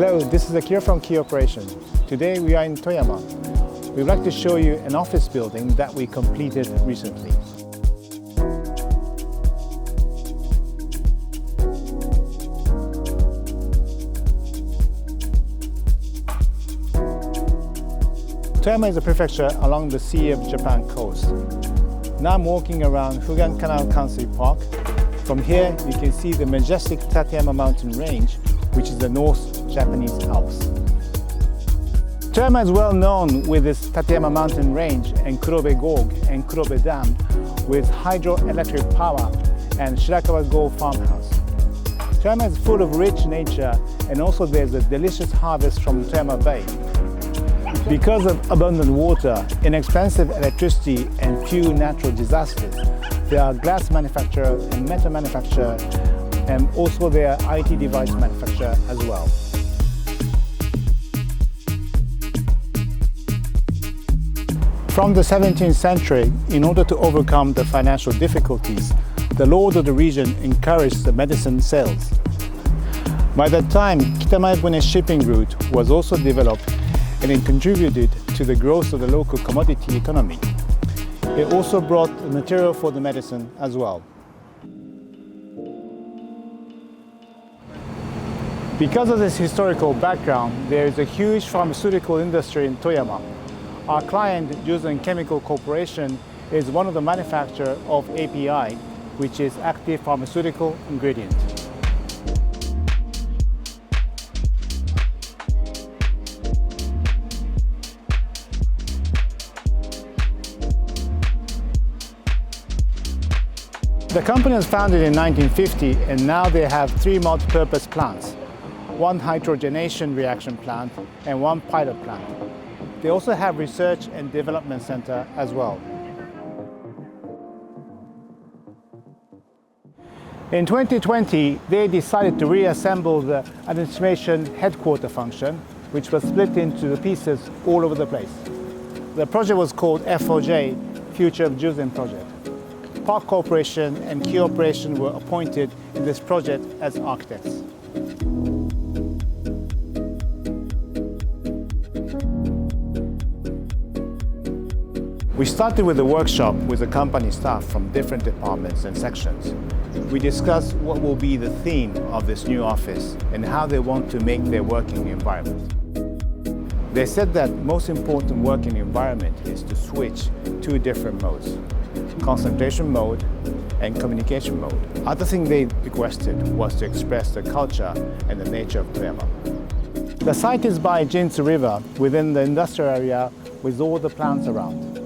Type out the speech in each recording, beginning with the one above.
Hello, this is Akira from Key Operation. Today we are in Toyama. We'd like to show you an office building that we completed recently. Toyama is a prefecture along the Sea of Japan coast. Now I'm walking around Fugan Canal Country Park. From here you can see the majestic Tateyama mountain range, which is the North Japanese Alps. Toyama is well known with its Tateyama mountain range and Kurobe Gorge and Kurobe Dam with hydroelectric power and Shirakawa Go farmhouse. Toyama is full of rich nature, and also there's a delicious harvest from Toyama Bay. Because of abundant water, inexpensive electricity and few natural disasters, there are glass manufacturer and metal manufacturer, and also there are IT device manufacturer as well. From the 17th century, in order to overcome the financial difficulties, the lord of the region encouraged the medicine sales. By that time, Kitamaebune shipping route was also developed, and it contributed to the growth of the local commodity economy. It also brought the material for the medicine as well. Because of this historical background, there is a huge pharmaceutical industry in Toyama. Our client, Juzen Chemical Corporation, is one of the manufacturers of API, which is active pharmaceutical ingredient. The company was founded in 1950, and now they have 3 multi-purpose plants, 1 hydrogenation reaction plant and 1 pilot plant. They also have research and development center as well. In 2020, they decided to reassemble the administration headquarter function, which was split into the pieces all over the place. The project was called FOJ, Future of Juzen project. Park Corporation and Key Operation were appointed in this project as architects. We started with a workshop with the company staff from different departments and sections. We discussed what will be the theme of this new office and how they want to make their working environment. They said that most important working environment is to switch 2 different modes: concentration mode and communication mode. Other thing they requested was to express the culture and the nature of Toyama. The site is by Jinzu River within the industrial area with all the plants around.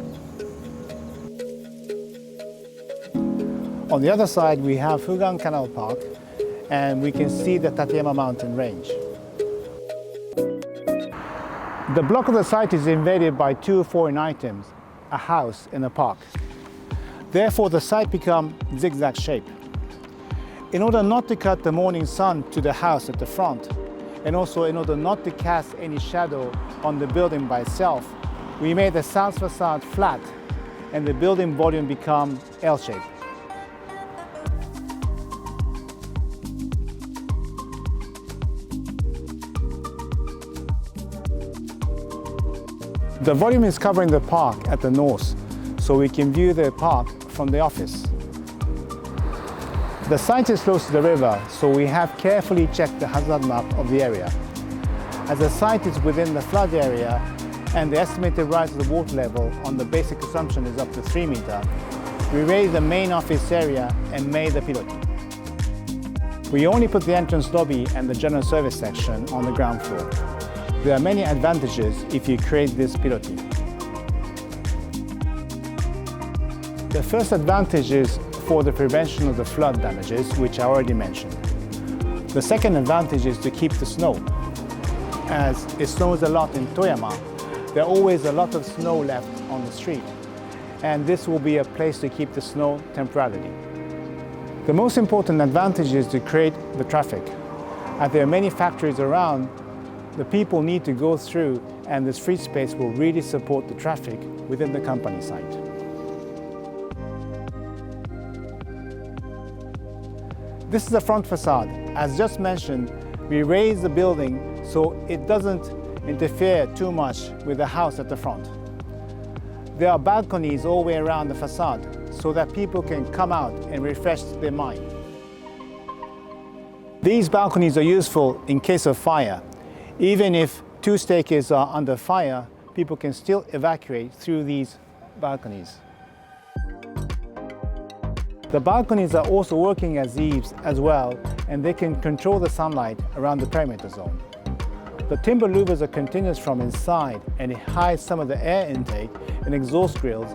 On the other side we have Fugan Canal Park, and we can see the Tateyama mountain range. The block of the site is invaded by 2 foreign items, a house and a park. Therefore, the site becomes zigzag shape. In order not to cut the morning sun to the house at the front, and also in order not to cast any shadow on the building by itself, we made the south facade flat, and the building volume become L-shaped. The volume is covering the park at the north, so we can view the park from the office. The site is close to the river, so we have carefully checked the hazard map of the area. As the site is within the flood area and the estimated rise of the water level on the basic assumption is up to 3 meters, we raised the main office area and made the piloting. We only put the entrance lobby and the general service section on the ground floor. There are many advantages if you create this piloting. The first advantage is for the prevention of the flood damages, which I already mentioned. The second advantage is to keep the snow. As it snows a lot in Toyama, there are always a lot of snow left on the street, and this will be a place to keep the snow temporarily. The most important advantage is to create the traffic. As there are many factories around, the people need to go through, and this free space will really support the traffic within the company site. This is the front facade. As just mentioned, we raised the building so it doesn't interfere too much with the house at the front. There are balconies all the way around the facade so that people can come out and refresh their mind. These balconies are useful in case of fire. Even if 2 staircases are under fire, people can still evacuate through these balconies. The balconies are also working as eaves as well, and they can control the sunlight around the perimeter zone. The timber louvers are continuous from inside, and it hides some of the air intake and exhaust grills,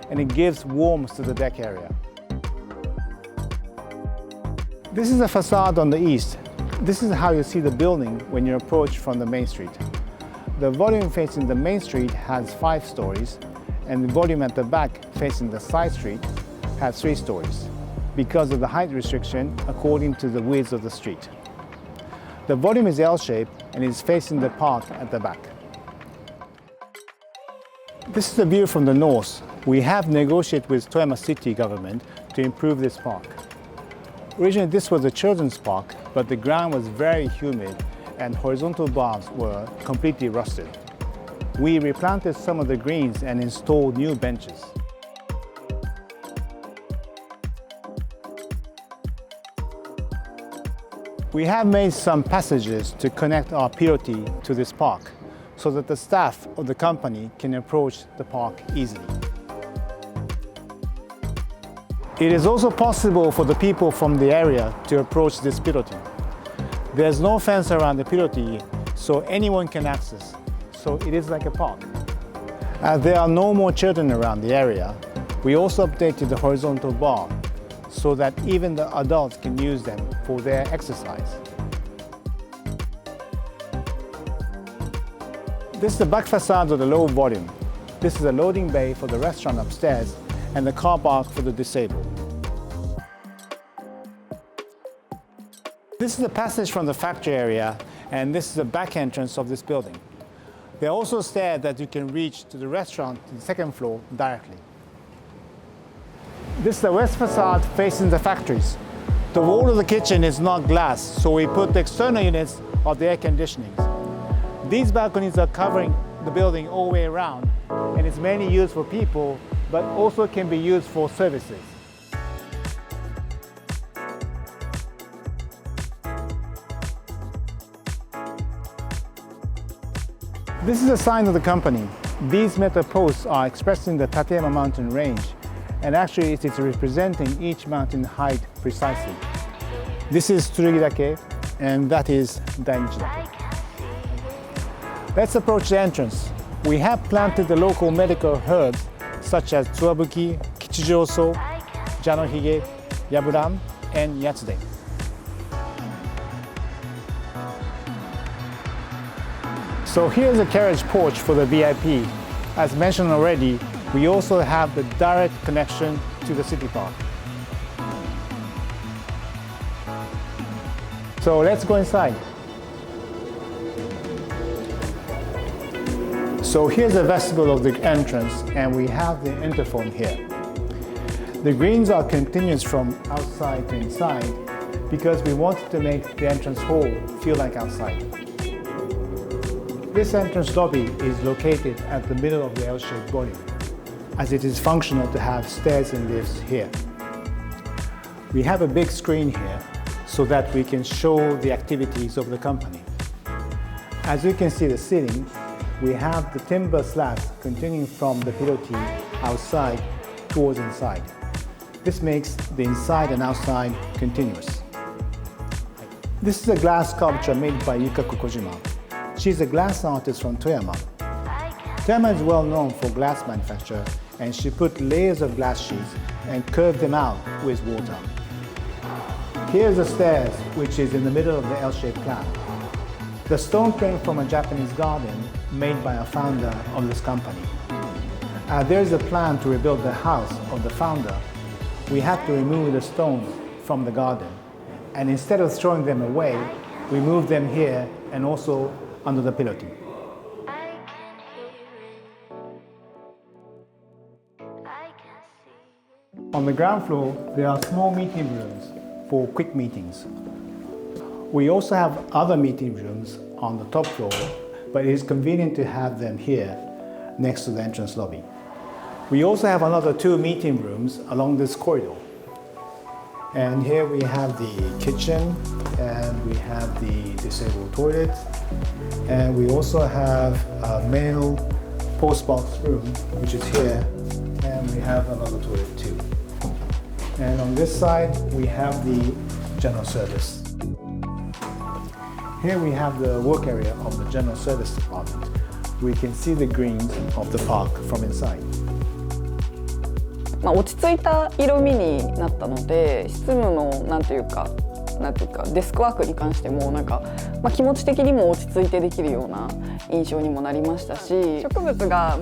and it gives warmth to the deck area. This is a facade on the east. This is how you see the building when you approach from the main street. The volume facing the main street has 5 stories, and the volume at the back facing the side street has 3 stories because of the height restriction according to the width of the street. The volume is L-shaped and is facing the park at the back. This is the view from the north. We have negotiated with Toyama city government to improve this park. Originally this was a children's park, but the ground was very humid and horizontal bars were completely rusted. We replanted some of the greens and installed new benches. We have made some passages to connect our pilotis to this park so that the staff of the company can approach the park easily. It is also possible for the people from the area to approach this pilotis. There's no fence around the pilotis, so anyone can access, so it is like a park. As there are no more children around the area, we also updated the horizontal bar so that even the adults can use them for their exercise. This is the back facade of the low volume. This is a loading bay for the restaurant upstairs and the car park for the disabled. This is the passage from the factory area, and this is the back entrance of this building. There are also stairs that you can reach to the restaurant to the 2nd floor directly. This is the west facade facing the factories. The wall of the kitchen is not glass, so we put the external units of the air conditioning. These balconies are covering the building all the way around, and it's mainly used for people, but also can be used for services. This is a sign of the company. These metal posts are expressing the Toyama mountain range, and actually it is representing each mountain height precisely. This is Tsurugidake, and that is Dainichidake. Let's approach the entrance. We have planted the local medical herbs such as Tsuwabuki, Kichijoso, Janohige, Yaburan, and Yatsude. So here's a carriage porch for the VIP. As mentioned already, we also have the direct connection to the city park. So let's go inside. So here's the vestibule of the entrance, and we have the interphone here. The greens are continuous from outside to inside because we wanted to make the entrance hall feel like outside. This entrance lobby is located at the middle of the L-shaped volume, as it is functional to have stairs and lifts here. We have a big screen here so that we can show the activities of the company. As you can see the ceiling, we have the timber slabs continuing from the pilotis outside towards inside. This makes the inside and outside continuous. This is a glass sculpture made by Yukaku Kojima. She's a glass artist from Toyama. Toyama is well known for glass manufacture, and she put layers of glass sheets and curved them out with water. Here's the stairs, which is in the middle of the L-shaped plan. The stone came from a Japanese garden made by a founder of this company. There is a plan to rebuild the house of the founder. We have to remove the stones from the garden, and instead of throwing them away, we move them here and also under the pilotis. On the ground floor, there are small meeting rooms for quick meetings. We also have other meeting rooms on the top floor, but it is convenient to have them here next to the entrance lobby. We also have another 2 meeting rooms along this corridor. And here we have the kitchen, and we have the disabled toilet, and we also have a male postbox room, which is here, and we have another toilet too. And on this side, we have the general service. Here we have the work area of the general service department. We can see the greens of the park from inside. 落ち着いた色味になったので、執務のなんていうかデスクワークに関しても気持ち的にも落ち着いてできるような印象にもなりましたし、植物が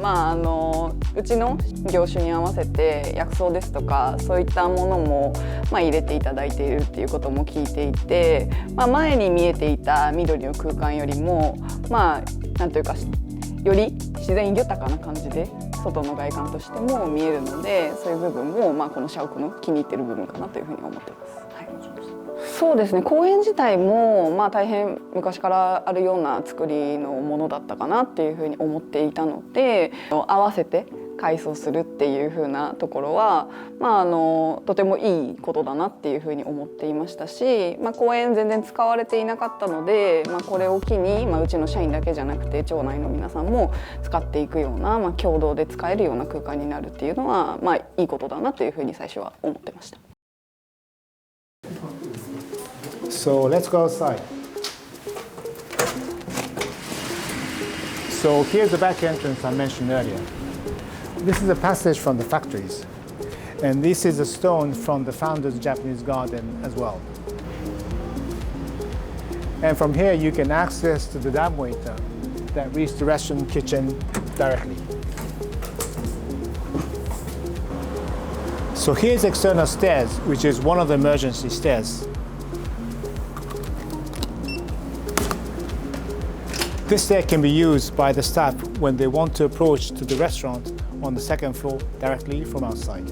うちの業種に合わせて薬草ですとかそういったものも入れていただいているっていうことも聞いていて、前に見えていた緑の空間よりもなんていうかより自然豊かな感じで外の外観としても見えるので、そういう部分もこの社屋の気に入っている部分かなというふうに思っています。はい、そうですね、公園自体も大変昔からあるような作りのものだったかなっていうふうに思っていたので、合わせて改装するっていう風なところは、とてもいいことだなっていう風に思っていましたし、公園全然使われていなかったので、これを機に、うちの社員だけじゃなくて町内の皆さんも使っていくような、共同で使えるような空間になるっていうのは、いいことだなという風に最初は思ってました。So let's go outside. So here's the back entrance I mentioned earlier. This is a passage from the factories, and this is a stone from the founder's Japanese garden as well. And from here you can access to the dumbwaiter that reaches the restaurant kitchen directly. So here's external stairs, which is one of the emergency stairs. This stair can be used by the staff when they want to approach to the restaurant on the second floor directly from outside.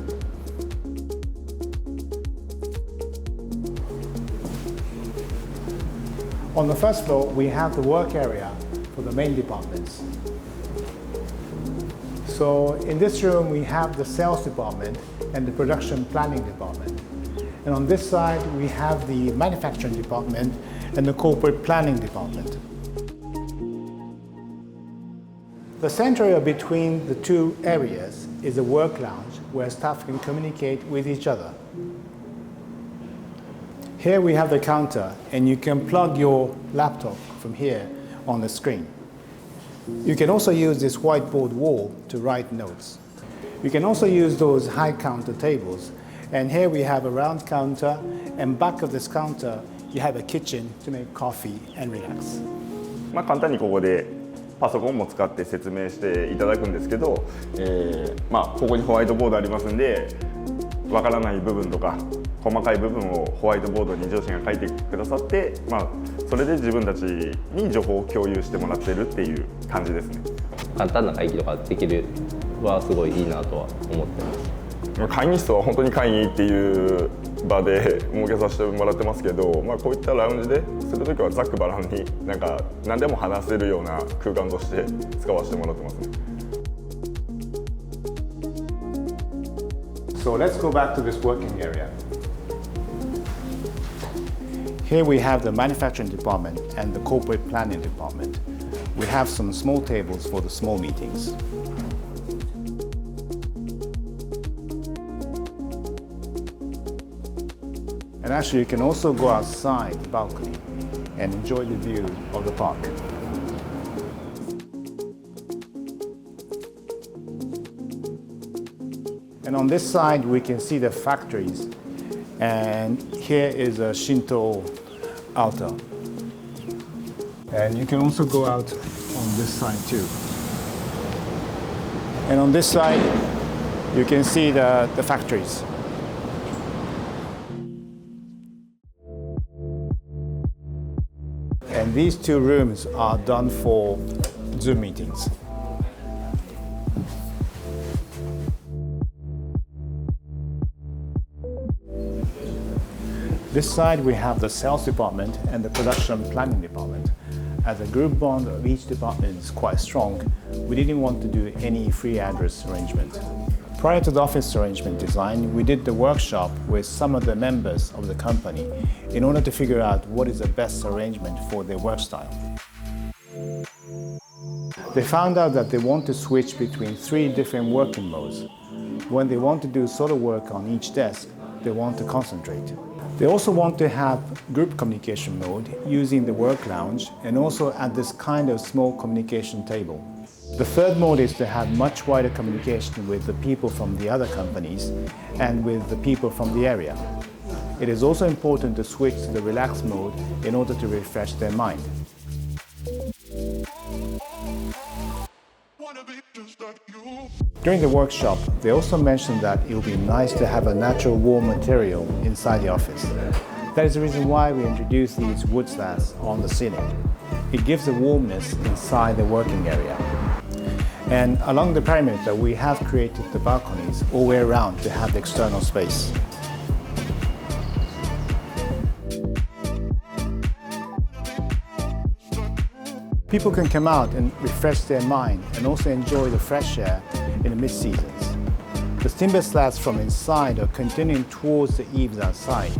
On the first floor, we have the work area for the main departments. So in this room, we have the sales department and the production planning department. And on this side, we have the manufacturing department and the corporate planning department. The center area between the 2 areas is a work lounge where staff can communicate with each other. Here we have the counter, and you can plug your laptop from here on the screen. You can also use this whiteboard wall to write notes. You can also use those high counter tables, and here we have a round counter, and back of this counter you have a kitchen to make coffee and relax. 簡単にここでパソコンも使って説明していただくんですけど、ここにホワイトボードありますんで、わからない部分とか細かい部分をホワイトボードに上司が書いてくださって、それで自分たちに情報を共有してもらってるっていう感じですね。簡単な会議とかできるはすごいいいなとは思ってます。会議室は本当に会議っていう場で設けさせてもらってますけど、こういったラウンジでするときはざっくばらんに何でも話せるような空間として使わせてもらってますね。So let's go back to this working area. Here we have the manufacturing department and the corporate planning department. We have some small tables for the small meetings. And actually you can also go outside the balcony and enjoy the view of the park. And on this side we can see the factories, and here is a Shinto altar. And you can also go out on this side too. And on this side you can see the factories. And these 2 rooms are done for Zoom meetings. This side we have the sales department and the production planning department. As the group bond of each department is quite strong, we didn't want to do any free address arrangement. Prior to the office arrangement design, we did the workshop with some of the members of the company in order to figure out what is the best arrangement for their work style. They found out that they want to switch between 3 different working modes. When they want to do solo work on each desk, they want to concentrate. They also want to have group communication mode using the work lounge and also at this kind of small communication table. The third mode is to have much wider communication with the people from the other companies and with the people from the area. It is also important to switch to the relaxed mode in order to refresh their mind. During the workshop, they also mentioned that it would be nice to have a natural warm material inside the office. That is the reason why we introduced these wood slats on the ceiling. It gives a warmness inside the working area. And along the perimeter, we have created the balconies all the way around to have the external space. People can come out and refresh their mind and also enjoy the fresh air in the mid-seasons. The timber slats from inside are continuing towards the eaves outside.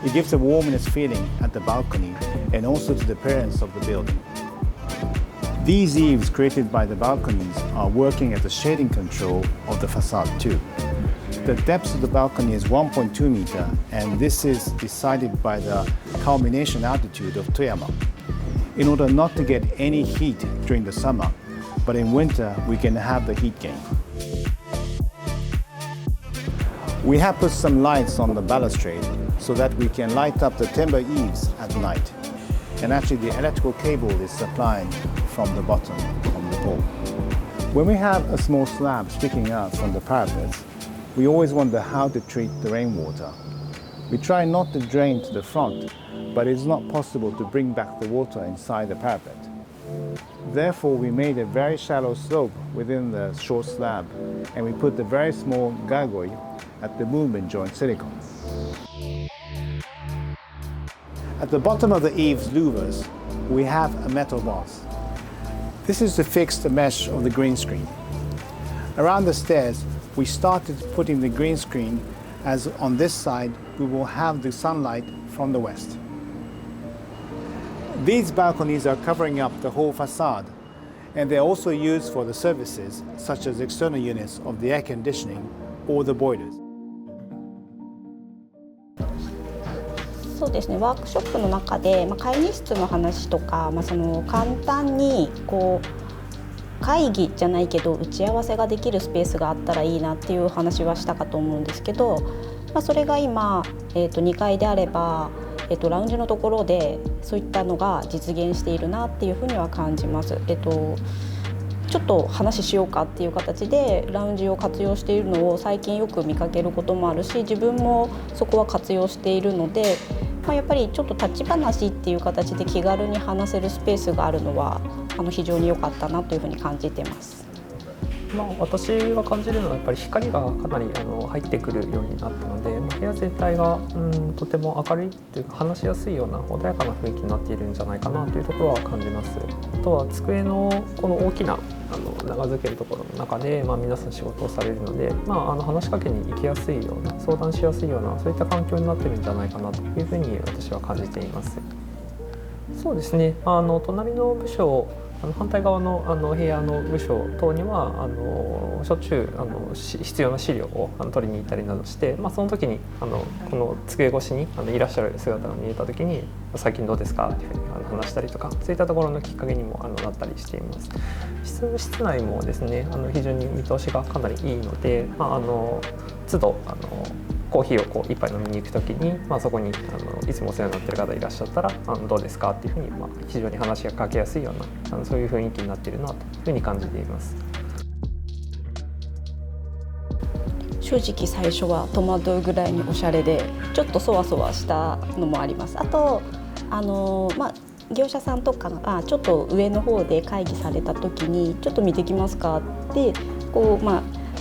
It gives a warmness feeling at the balcony and also to the appearance of the building. These eaves created by the balconies are working as a shading control of the facade too. The depth of the balcony is 1.2 meter, and this is decided by the culmination altitude of Toyama. In order not to get any heat during the summer, but in winter we can have the heat gain. We have put some lights on the balustrade so that we can light up the timber eaves at night. And actually the electrical cable is supplied from the bottom of the pole. When we have a small slab sticking out from the parapets, we always wonder how to treat the rainwater. We try not to drain to the front, but it's not possible to bring back the water inside the parapet. Therefore, we made a very shallow slope within the short slab, and we put the very small gargoyle at the movement joint silicone. At the bottom of the eaves louvers, we have a metal box. This is to fix the mesh of the green screen. Around the stairs, we started putting the green screen as on this side, we will have the sunlight from the west. These balconies are covering up the whole facade, and they're also used for the services such as external units of the air conditioning or the boilers. そうですね、ワークショップの中で、会議室の話とか、その簡単にこう会議じゃないけど打ち合わせができるスペースがあったらいいなっていう話はしたかと思うんですけど、それが今、2階であれば、ラウンジのところでそういったのが実現しているなっていうふうには感じます。ちょっと話しようかっていう形でラウンジを活用しているのを最近よく見かけることもあるし、自分もそこは活用しているので、やっぱりちょっと立ち話っていう形で気軽に話せるスペースがあるのは非常に良かったなというふうに感じています。私が感じるのはやっぱり光がかなり入ってくるようになったので、部屋全体がとても明るいというか話しやすいような穏やかな雰囲気になっているんじゃないかなというところは感じます。あとは机のこの大きな長付けるところの中で、皆さん仕事をされるので、話しかけに行きやすいような相談しやすいようなそういった環境になっているんじゃないかなというふうに私は感じています。そうですね、隣の部署反対側の部屋の部署等にはしょっちゅう必要な資料を取りに行ったりなどして、その時にこの机越しにいらっしゃる姿が見えた時に「最近どうですか?」っていうふうに話したりとか、そういったところのきっかけにもなったりしています。室内もですね非常に見通しがかなりいいので、都度コーヒーを一杯飲みに行くときに、そこにいつもお世話になっている方いらっしゃったらどうですかっていうふうに、非常に話がかけやすいようなそういう雰囲気になっているなというふうに感じています。正直最初は戸惑うぐらいにおしゃれでちょっとそわそわしたのもあります。あと業者さんとかがちょっと上の方で会議された時にちょっと見てきますかって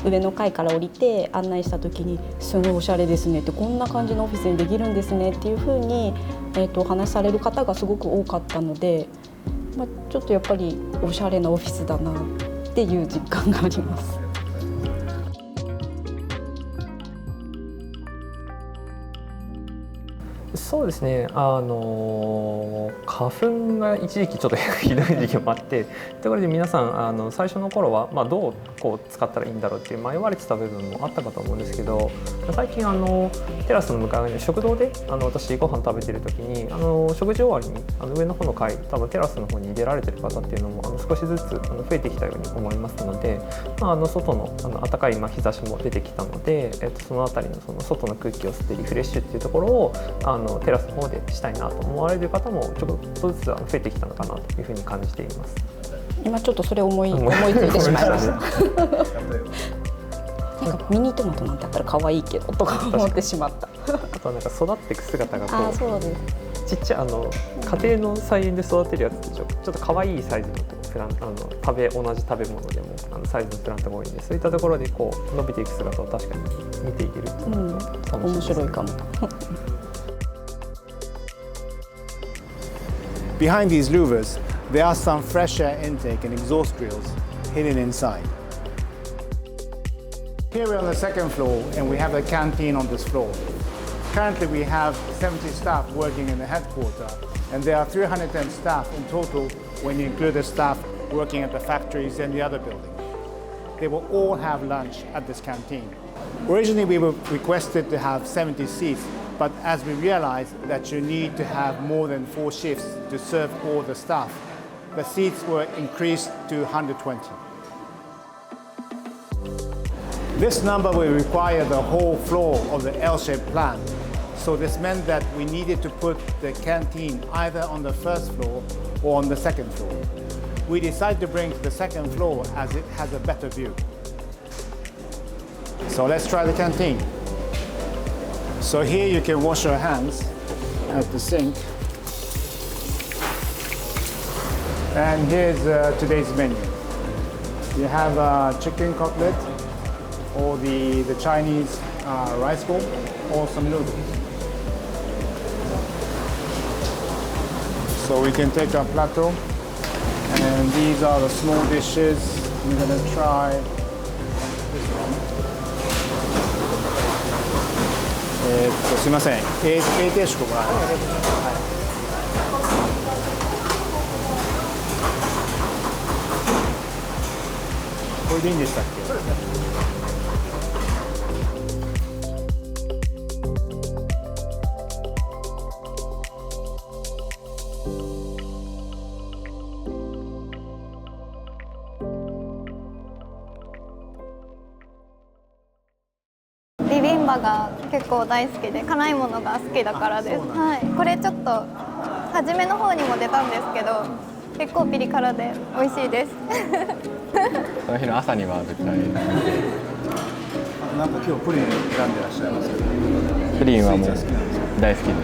上の階から降りて案内した時に「すごいおしゃれですね」って「こんな感じのオフィスにできるんですね」っていう風に、お話しされる方がすごく多かったので、ちょっとやっぱりおしゃれなオフィスだなっていう実感があります。そうですね、花粉が一時期ちょっとひどい時期もあってところで皆さん最初の頃は、どうこう使ったらいいんだろうっていう迷われてた部分もあったかと思うんですけど、最近テラスの向かい側に食堂で私ご飯食べてる時に食事終わりに上の方の階多分テラスの方に出られてる方っていうのも少しずつ増えてきたように思いますので、外の暖かい日差しも出てきたので、その辺りのその外の空気を吸ってリフレッシュっていうところをテラスの方でしたいなと思われる方もちょっとずつ増えてきたのかなというふうに感じています。今ちょっとそれ思いついてしまいました。なんかミニトマトなんてあったら可愛いけどとか思ってしまった。あとはなんか育っていく姿がこう、そうです。ちっちゃい家庭の菜園で育てるやつでちょっと可愛いサイズのプラン同じ食べ物でもサイズのプラントが多いんで、そういったところでこう伸びていく姿を確かに見ていけるっていうのと楽しいですね。面白いかも。Behind these louvers, there are some fresh air intake and exhaust grills hidden inside. Here we're on the second floor and we have a canteen on this floor. Currently we have 70 staff working in the headquarter and there are 310 staff in total when you include the staff working at the factories and the other building. They will all have lunch at this canteen. Originally we were requested to have 70 seats, but as we realized that you need to have more than 4 shifts to serve all the staff, the seats were increased to 120. This number will require the whole floor of the L-shaped plan. So this meant that we needed to put the canteen either on the first floor or on the second floor. We decided to bring to the second floor as it has a better view. So let's try the canteen. So here you can wash your hands at the sink. And here's today's menu. You have chicken cutlet, or the Chinese rice bowl, or some noodles. So we can take our plateau, and these are the small dishes. I'm gonna try this one. すいません。A 定食が。これでいいんでしたっけ？そうですね。ビビンバが結構大好きで、辛いものが好きだからです。はい。これちょっと初めの方にも出たんですけど、結構ピリ辛で美味しいです。その日の朝には絶対。なんか今日プリン選んでらっしゃいますけど。プリンはもう大好きです。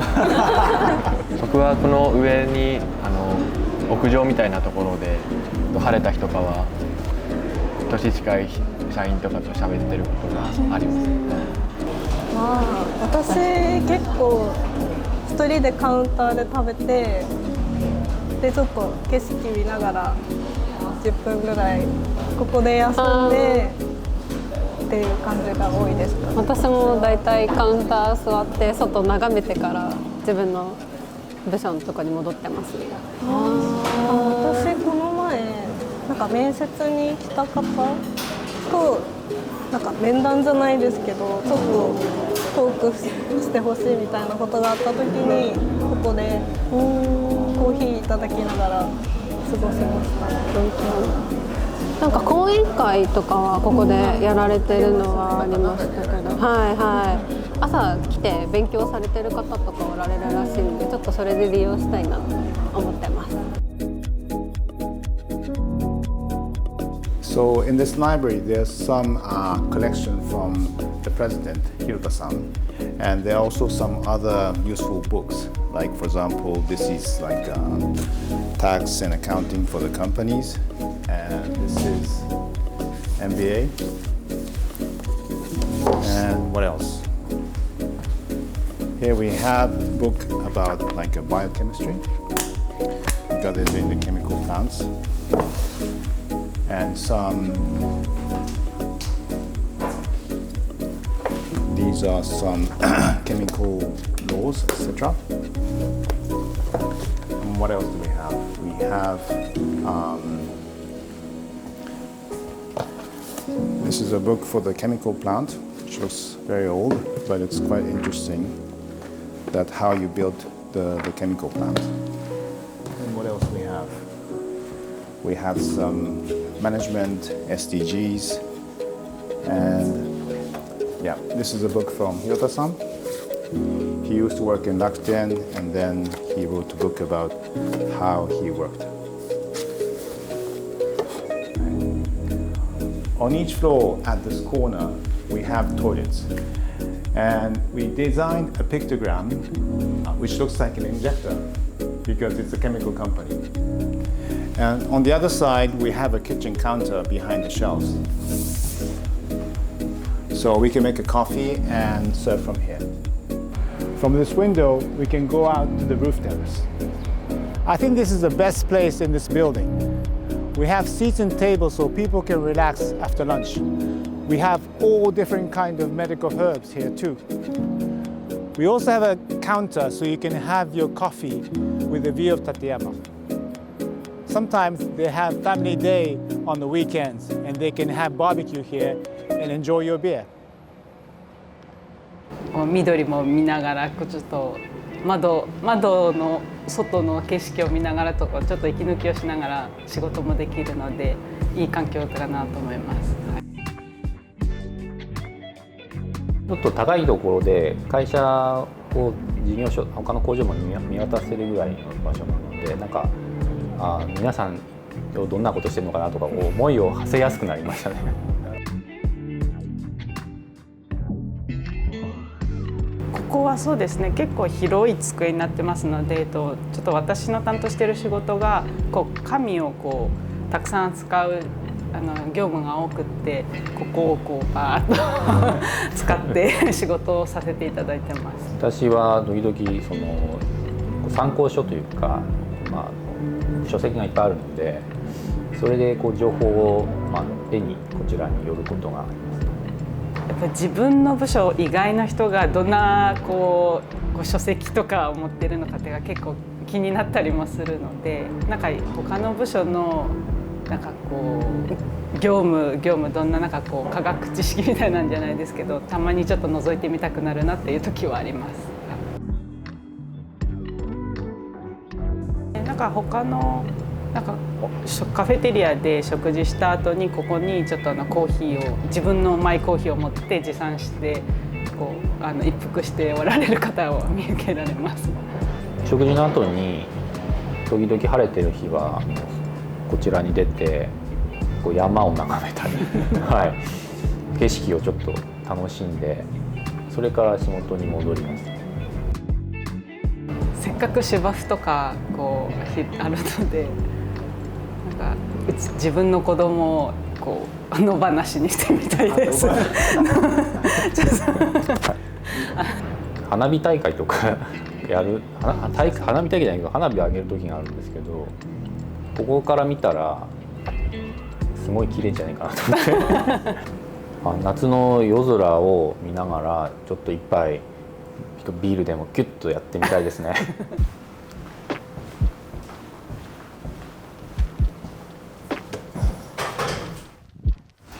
僕はこの上に屋上みたいなところで晴れた日とかは年近い社員とかと喋ってることがあります。私結構一人でカウンターで食べて、でちょっと景色見ながら10分ぐらいここで休んでっていう感じが多いですかね。私もだいたいカウンター座って外眺めてから自分の部署のとこに戻ってます。私この前なんか面接に来た方となんか面談じゃないですけどちょっとトークしてほしいみたいなことがあった時にここでコーヒーいただきながら過ごせました。なんか講演会とかはここでやられてるのはありましたけど、はいはい、朝来て勉強されてる方とかおられるらしいんで、ちょっとそれで利用したいなと思ってます。So in this library, there's some collection from the president, Hirota-san, and there are also some other useful books. Like, for example, this is like tax and accounting for the companies, and this is MBA. what else? Here we have a book about like a biochemistry, because they're doing the chemical plants, and these are some chemical laws, etc. And what else do we have? We have this is a book for the chemical plant, which looks very old, but it's quite interesting. That how you build the chemical plant. And what else we have? We have some management SDGs, and yeah, this is a book from Hirota-san. He used to work in Rakuten, and then he wrote a book about how he worked. On each floor at this corner, we have toilets. And we designed a pictogram which looks like an injector because it's a chemical company. And on the other side, we have a kitchen counter behind the shelves. So we can make a coffee and serve from here. From this window, we can go out to the roof terrace. I think this is the best place in this building. We have seats and tables so people can relax after lunch. We have all different kinds of medical herbs here too. We also have a counter so you can have your coffee with a view of Tateyama. Sometimes they have family day on the weekends and they can have barbecue here and enjoy your beer. 緑も見ながらちょっと窓の外の景色を見ながらとかちょっと息抜きをしながら仕事もできるのでいい環境かなと思います。ちょっと高いところで会社を事業所他の工場も見渡せるぐらいの場所なのでなんか皆さんどんなことしてるのかなとか思いを馳せやすくなりましたね。ここはそうですね結構広い机になってますのでちょっと私の担当している仕事が紙をたくさん扱う業務が多くってここをバーッと使って仕事をさせていただいてます。私は時々参考書というか、書籍がいっぱいあるのでそれで情報を、絵にこちらによることがあります。やっぱり自分の部署以外の人がどんな書籍とかを持ってるのかっていうのが結構気になったりもするのでなんか他の部署の業務どんな科学知識みたいなんじゃないですけどたまにちょっと覗いてみたくなるなっていう時はあります。他のカフェテリアで食事した後にここにちょっとコーヒーを自分のマイコーヒーを持って持参して一服しておられる方を見受けられます。食事の後に時々晴れてる日はこちらに出て山を眺めたり、景色をちょっと楽しんでそれから仕事に戻ります。せっかく芝生とかあるので自分の子供を野放しにしてみたいです。花火大会とかやる花火大会じゃないけど花火を上げる時があるんですけどここから見たらすごい綺麗じゃないかなと思って夏の夜空を見ながらちょっと一杯ビールでもキュッとやってみたいですね。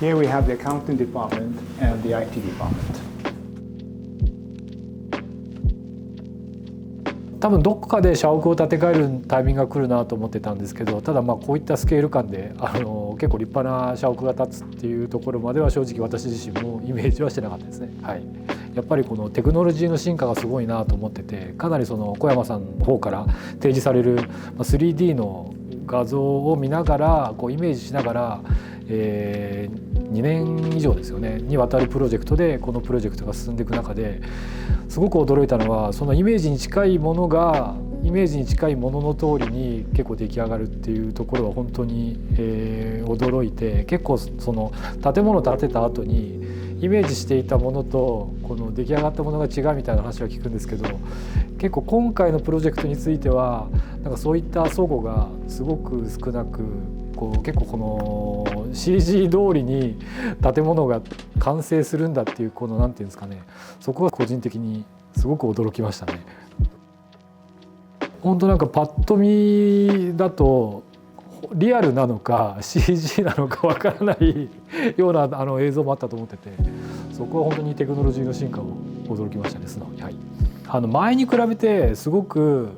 Here we have the accounting department and the IT department. 多分どこかで社屋を建て替えるタイミングが来るなと思ってたんですけどただこういったスケール感で結構立派な社屋が建つっていうところまでは正直私自身もイメージはしてなかったですね。やっぱりこのテクノロジーの進化がすごいなと思っててかなり小山さんの方から提示される 3D の画像を見ながらイメージしながら、2年以上ですよねにわたるプロジェクトでこのプロジェクトが進んでいく中ですごく驚いたのはそのイメージに近いものがイメージに近いものの通りに結構出来上がるっていうところは本当に、驚いて結構その建物を建てた後にイメージしていたものとこの出来上がったものが違うみたいな話は聞くんですけど、結構今回のプロジェクトについてはなんかそういった齟齬がすごく少なく、結構この CG 通りに建物が完成するんだっていうなんていうんですかね、そこが個人的にすごく驚きましたね。本当なんかパッと見だとリアルなのか CG なのかわからないような映像もあったと思ってて、そこは本当にテクノロジーの進化を驚きましたね、素直に。はい、前に比べてすごく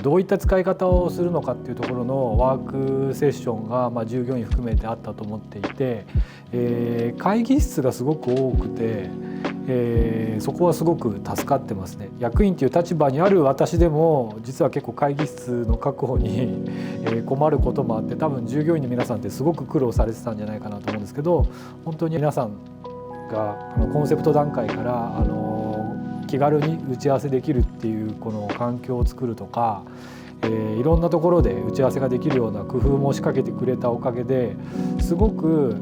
どういった使い方をするのかっていうところのワークセッションが、従業員含めてあったと思っていて、会議室がすごく多くて、そこはすごく助かってますね。役員っていう立場にある私でも実は結構会議室の確保に困ることもあって、多分従業員の皆さんってすごく苦労されてたんじゃないかなと思うんですけど、本当に皆さんがコンセプト段階から気軽に打ち合わせできるっていうこの環境を作るとか、いろんなところで打ち合わせができるような工夫も仕掛けてくれたおかげですごく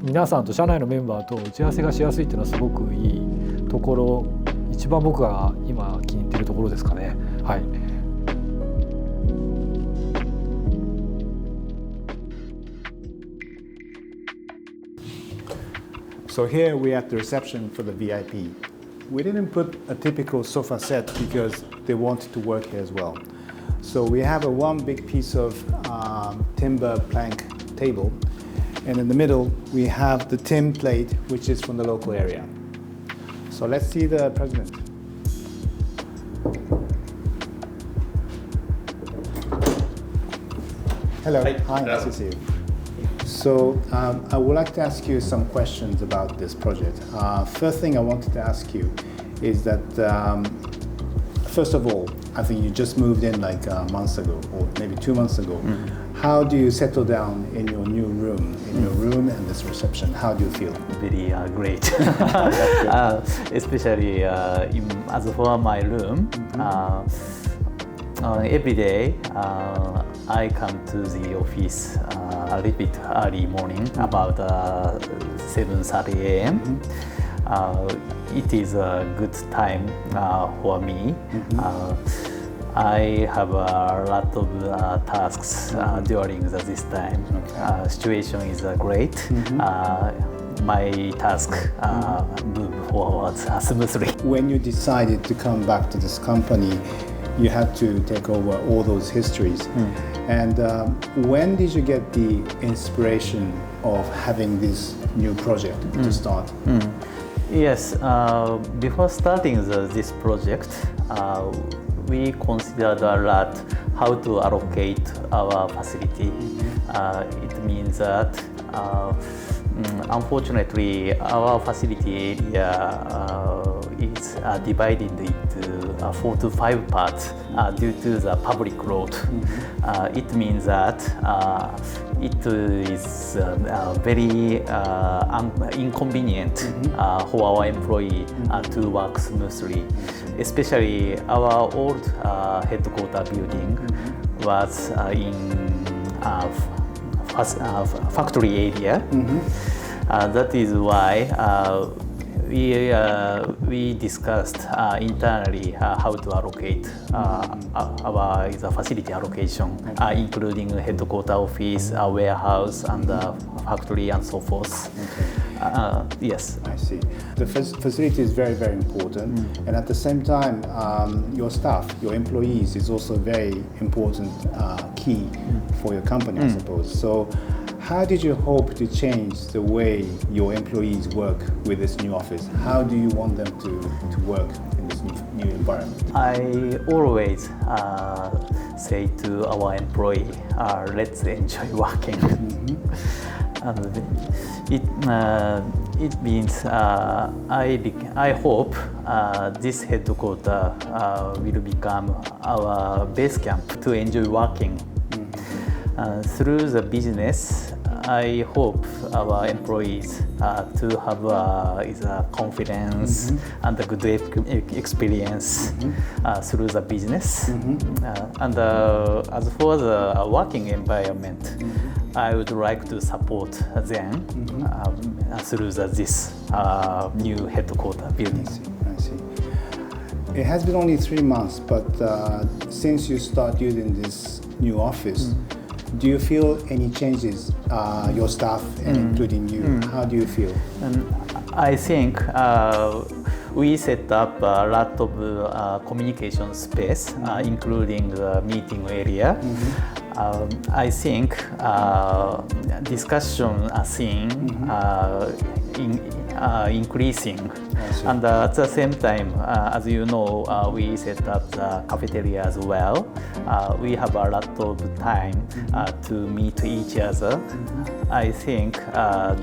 皆さんと社内のメンバーと打ち合わせがしやすいっていうのはすごくいいところ、一番僕が今気に入っているところですかね。はい。So here we're at the reception for the VIP. We didn't put a typical sofa set because they wanted to work here as well. So we have one big piece of timber plank table, and in the middle we have the tin plate, which is from the local area. So let's see the president. Hello. Hi, nice to see you. So I would like to ask you some questions about this project. First thing I wanted to ask you is that, first of all, I think you just moved in like months ago, or maybe 2 months ago. How do you settle down in your new room, and this reception? How do you feel? Very great. Especially as for my room, every day I come to the office a little bit early morning, about 7:30 a.m. It is a good time for me. I have a lot of tasks during this time. Situation is great. My task move forward smoothly. When you decided to come back to this company, you had to take over all those histories. And when did you get the inspiration of having this new project to start? Yes, before starting this project, we considered a lot how to allocate our facility. It means that unfortunately our facility area is divided into 4 to 5 parts due to the public road. It means that it is very inconvenient for our employee to work smoothly. Especially our old headquarter building was in factory area. That is why we discussed internally how to allocate our facility allocation, including headquarter office, warehouse, and factory, and so forth. Yes. I see. The facility is very, very important, and at the same time, your staff, your employees, is also very important key for your company, I suppose. So, how did you hope to change the way your employees work with this new office? How do you want them to work in this new environment? I always say to our employee, let's enjoy working. It means I hope this headquarter will become our base camp to enjoy working. Through the business, I hope our employees to have confidence and a good experience through the business. And as for the working environment, I would like to support them through this new headquarters building. I see. It has been only 3 months, but since you start using this new office, do you feel any changes, your staff and including you? How do you feel? I think we set up a lot of communication space, including the meeting area. I think discussion scene increasing, and at the same time, as you know, we set up the cafeteria as well. We have a lot of time to meet each other. I think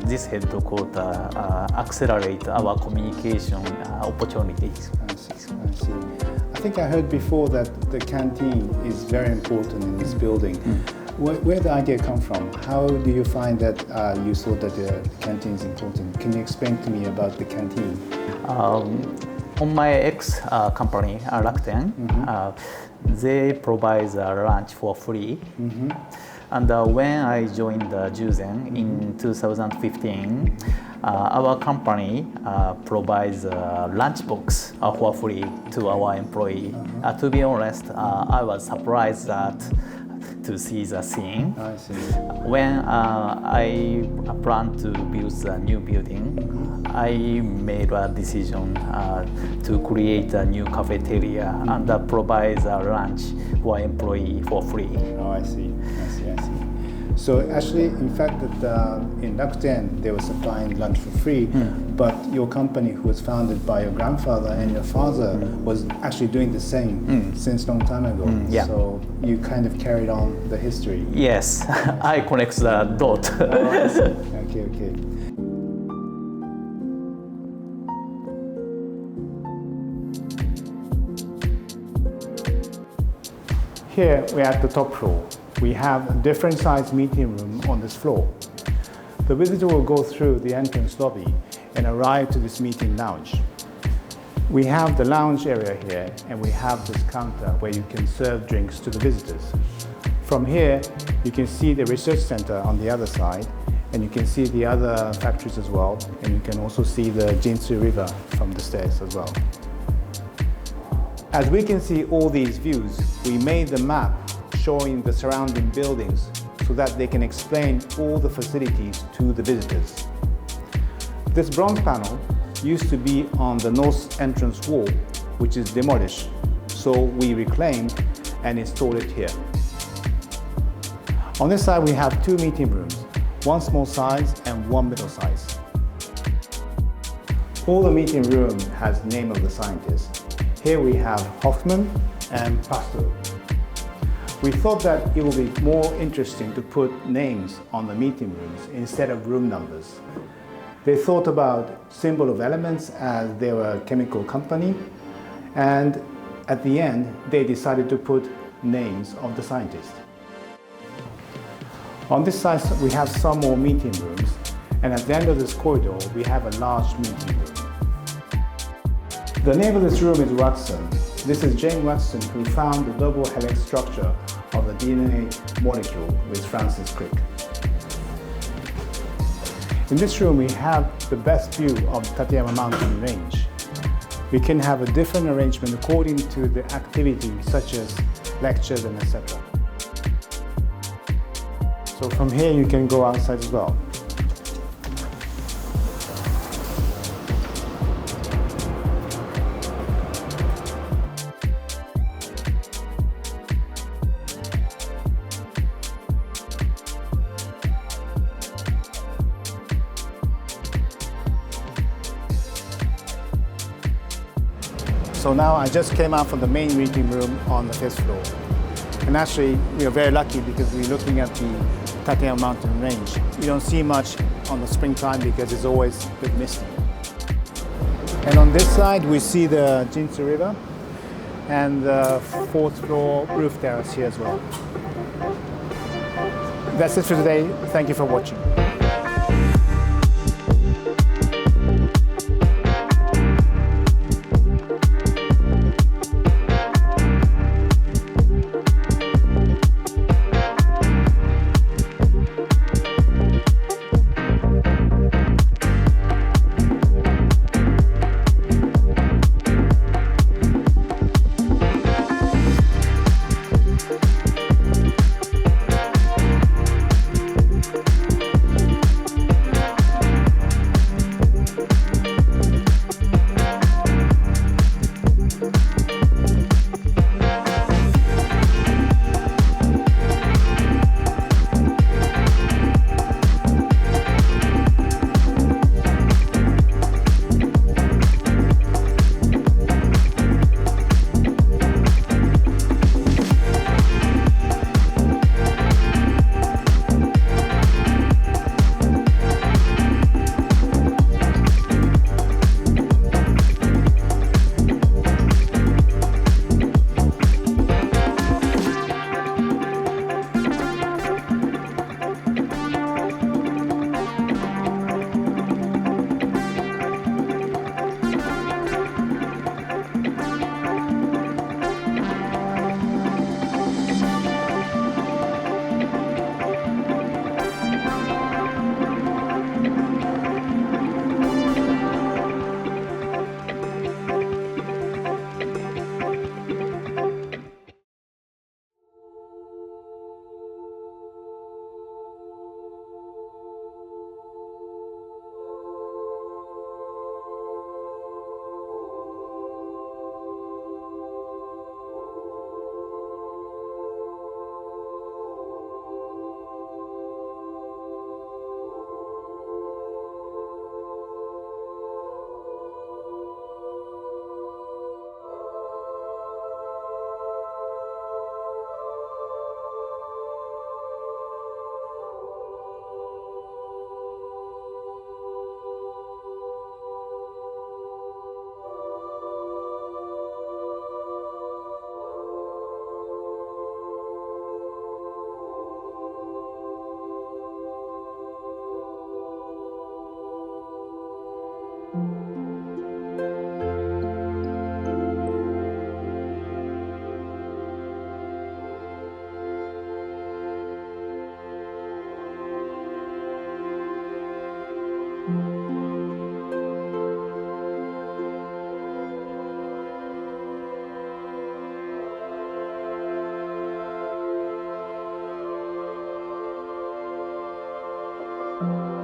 this headquarters accelerate our communication opportunities. I see. I think I heard before that the canteen is very important in this building. Where did the idea come from? How do you find that you thought that the canteen is important? Can you explain to me about the canteen? On my ex-company, Rakuten, they provide lunch for free. And when I joined Juzen in 2015, our company provides a lunch box for free to our employee. To be honest, I was surprised to see the scene. I see. When I planned to build a new building, I made a decision to create a new cafeteria and provide a lunch for employee for free. Oh, I see. So actually, in fact, that in Rakuten they were supplying lunch for free, but your company, who was founded by your grandfather and your father, was actually doing the same since long time ago. So you kind of carried on the history. Yes, I connect the dot. Okay. Here we're at the top floor. We have a different sized meeting room on this floor. The visitor will go through the entrance lobby and arrive to this meeting lounge. We have the lounge area here, and we have this counter where you can serve drinks to the visitors. From here, you can see the research center on the other side, and you can see the other factories as well, and you can also see the Jinsu River from the stairs as well. As we can see all these views, we made the map showing the surrounding buildings so that they can explain all the facilities to the visitors. This bronze panel used to be on the north entrance wall, which is demolished, so we reclaimed and installed it here. On this side we have 2 meeting rooms, one small size and one middle size. All the meeting room has the name of the scientists. Here we have Hoffman and Pasteur. We thought that it would be more interesting to put names on the meeting rooms instead of room numbers. They thought about symbol of elements as they were a chemical company, and at the end they decided to put names of the scientists. On this side we have some more meeting rooms, and at the end of this corridor we have a large meeting room. The name of this room is Watson. This is James Watson, who found the double helix structure of the DNA molecule with Francis Crick. In this room we have the best view of the Toyama mountain range. We can have a different arrangement according to the activity, such as lectures and etc. So from here you can go outside as well. So now I just came out from the main meeting room on the 5th floor. And actually we are very lucky because we're looking at the Toyama mountain range. You don't see much on the springtime because it's always a bit misty. And on this side we see the Jinsu River and the 4th floor roof terrace here as well. That's it for today. Thank you for watching. you.